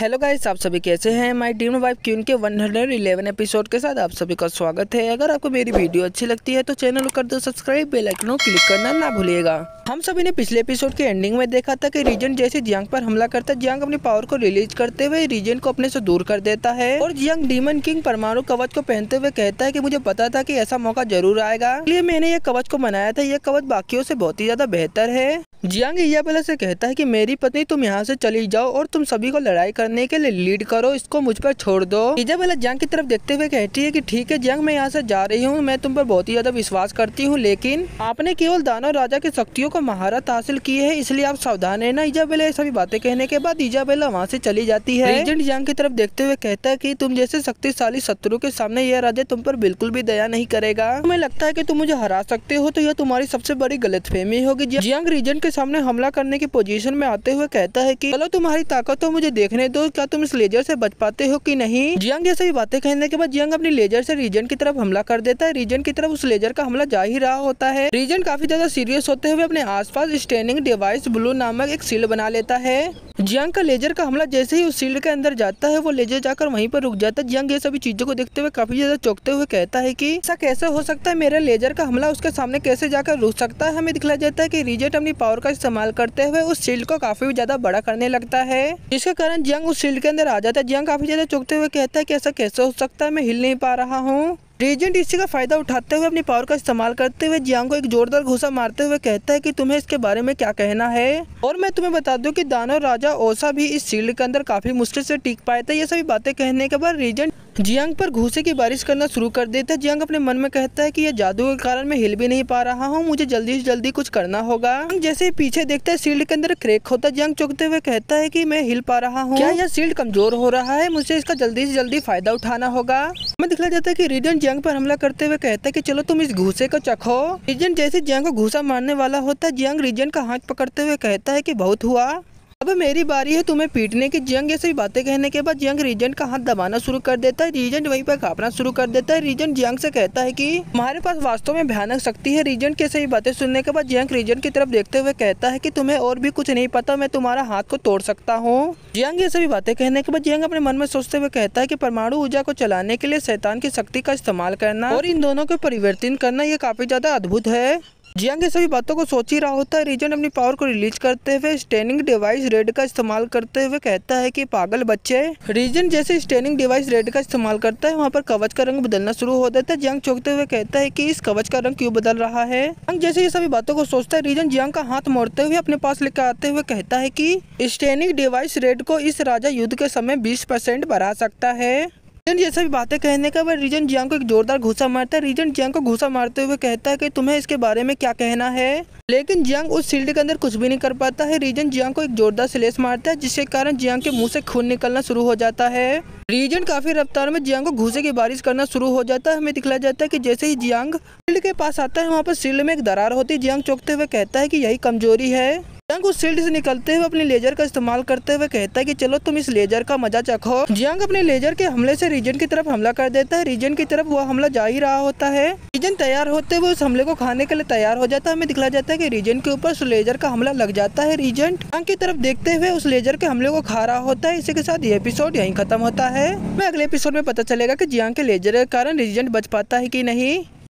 Hello guys, आप सभी कैसे हैं। माय ड्रीम वाइफ क्वीन के 111 एपिसोड के साथ आप सभी का स्वागत है। अगर आपको मेरी वीडियो अच्छी लगती है तो चैनल को कर दो सब्सक्राइब, बेल आइकन को क्लिक करना ना भूलिएगा। हम सभी ने पिछले एपिसोड के एंडिंग में देखा था कि रीजन जैसे जियांग पर हमला करता है, जियांग अपनी पावर को रिलीज करते हुए रीजन को अपने से दूर कर देता है और जियांग डीमन किंग परमाणु कवच को पहनते हुए कहता है कि मुझे पता था कि ऐसा मौका जरूर आएगा, इसलिए मैंने ये कवच को बनाया था। यह कवच बाकियों से बहुत ही ज्यादा बेहतर है। जियांग इजाबेला से कहता है कि मेरी पत्नी, तुम यहाँ से चली जाओ और तुम सभी को लड़ाई करने के लिए लीड करो, इसको मुझ पर छोड़ दो। इजाबेला जियांग की तरफ देखते हुए कहती है कि ठीक है जियांग, मैं यहाँ से जा रही हूँ, मैं तुम पर बहुत ही ज्यादा विश्वास करती हूँ, लेकिन आपने केवल दानव राजा की शक्तियों को महारत हासिल की है, इसलिए आप सावधान रहना। इजाबेला ये सभी बातें कहने के बाद इजाबेला वहाँ से चली जाती है। रीजेंट जियांग की तरफ देखते हुए कहता है कि तुम जैसे शक्तिशाली शत्रु के सामने यह राजा तुम पर बिल्कुल भी दया नहीं करेगा। तुम्हें लगता है कि तुम मुझे हरा सकते हो तो यह तुम्हारी सबसे बड़ी गलतफहमी होगी। जियांग रीजेंट के सामने हमला करने की पोजीशन में आते हुए कहता है कि चलो तुम्हारी ताकत तो मुझे देखने दो, क्या तुम इस लेजर से बच पाते हो कि नहीं। जियांग जैसे ही बातें कहने के बाद जियांग अपनी लेजर से रीजन की तरफ हमला कर देता है। रीजन की तरफ उस लेजर का हमला जा ही रहा होता है। रीजन काफी ज्यादा सीरियस होते हुए अपने आसपास स्टैंडिंग डिवाइस ब्लू नामक एक शील्ड बना लेता है। जियांग का लेजर का हमला जैसे ही उस शील्ड के अंदर जाता है, वो लेजर जाकर वहीं पर रुक जाता है। जियांग ये सभी चीजों को देखते हुए काफी ज्यादा चौंकते हुए कहता है कि ऐसा कैसे हो सकता है, मेरे लेजर का हमला उसके सामने कैसे जाकर रुक सकता है। हमें दिखला जाता है कि रीजेंट अपनी पावर का इस्तेमाल करते हुए उस शील्ड को काफी ज्यादा बड़ा करने लगता है, जिसके कारण जियांग उस शील्ड के अंदर आ जाता है। जियांग काफी ज्यादा चौंकते हुए कहता है कि ऐसा कैसे हो सकता है, मैं हिल नहीं पा रहा हूँ। रीजेंट इसी का फायदा उठाते हुए अपनी पावर का इस्तेमाल करते हुए जियांग को एक जोरदार घूसा मारते हुए कहता है कि तुम्हें इसके बारे में क्या कहना है। और मैं तुम्हें बता दूं कि दानव राजा ओसा भी इस शील्ड के अंदर काफी मुश्किल से टिक पाए थे। ये सभी बातें कहने के बाद रीजेंट जियांग पर घूसे की बारिश करना शुरू कर देता है। जियांग अपने मन में कहता है कि यह जादू के कारण मैं हिल भी नहीं पा रहा हूँ, मुझे जल्दी से जल्दी कुछ करना होगा। जैसे ही पीछे देखता है शील्ड के अंदर क्रैक होता है। जियांग चौंकते हुए कहता है कि मैं हिल पा रहा हूँ, क्या यह शील्ड कमजोर हो रहा है, मुझे इसका जल्दी से जल्दी फायदा उठाना होगा। हमें दिखला जाता है कि रीजेंट जियांग पर हमला करते हुए कहता है कि चलो तुम इस घूसे को चखो। रीजेंट जैसे जियांग को घूसा मारने वाला होता है, जियांग रीजेंट का हाथ पकड़ते हुए कहता है कि बहुत हुआ, अब मेरी बारी है तुम्हें पीटने की। जियांग ये सभी बातें कहने के बाद जियांग रीजेंट का हाथ दबाना शुरू कर देता है। रीजेंट वहीं पर कांपना शुरू कर देता है। रीजेंट जियांग से कहता है कि हमारे पास वास्तव में भयानक शक्ति है। रीजेंट के सभी बातें सुनने के बाद जियांग रीजेंट की तरफ देखते हुए कहता है कि तुम्हें और भी कुछ नहीं पता, मैं तुम्हारा हाथ को तोड़ सकता हूँ। जियांग ये सभी बातें कहने के बाद जियांग अपने मन में सोचते हुए कहता है कि परमाणु ऊर्जा को चलाने के लिए शैतान की शक्ति का इस्तेमाल करना और इन दोनों को परिवर्तन करना, ये काफी ज्यादा अद्भुत है। जियांग ये सभी बातों को सोच ही रहा होता है। रीजेंट अपनी पावर को रिलीज करते हुए स्टैंडिंग डिवाइस रेड का इस्तेमाल करते हुए कहता है कि पागल बच्चे। रीजेंट जैसे स्टैंडिंग डिवाइस रेड का इस्तेमाल करता है, वहाँ पर कवच का रंग बदलना शुरू हो जाता है। जियांग चौंकते हुए कहता है कि इस कवच का रंग क्यों बदल रहा है। जियांग जैसे ये सभी बातों को सोचता है, रीजेंट जियांग का हाथ मोड़ते हुए अपने पास लेकर आते हुए कहता है कि स्टैंडिंग डिवाइस रेड को इस राजा युद्ध के समय 20% बढ़ा सकता है। रीजेंट ये सभी बातें कहने के बाद रीजेंट जियांग को एक जोरदार घूसा मारता है। रीजेंट जियांग को घूसा मारते हुए कहता है कि तुम्हें इसके बारे में क्या कहना है, लेकिन जियांग उस शील्ड के अंदर कुछ भी नहीं कर पाता है। रीजेंट जियांग को एक जोरदार स्लैश मारता है, जिसके कारण जियांग के मुंह से खून निकलना शुरू हो जाता है। रीजेंट काफी रफ्तार में जियांग को घूसे की बारिश करना शुरू हो जाता है। हमें दिखला जाता है कि जैसे ही जियांग शील्ड के पास आता है, वहाँ पर शील्ड में एक दरार होती है। जियांग चौंकते हुए कहता है कि यही कमजोरी है। जियांग उस शील्ड से निकलते हुए अपने लेजर का इस्तेमाल करते हुए कहता है कि चलो तुम इस लेजर का मजा चखो। जियांग अपने लेजर के हमले से रीजन की तरफ हमला कर देता है। रीजन की तरफ वो हमला जा ही रहा होता है। रीजन तैयार होते हुए उस हमले को खाने के लिए तैयार हो जाता है। हमें दिखला जाता है कि रीजन के ऊपर उस लेजर का हमला लग जाता है। रीजन जियांग की तरफ देखते हुए उस लेजर के हमले को खा रहा होता है। इसी के साथ ये एपिसोड यहीं खत्म होता है। मैं अगले एपिसोड में पता चलेगा कि जियांग के लेजर के कारण रीजन बच पाता है कि नहीं।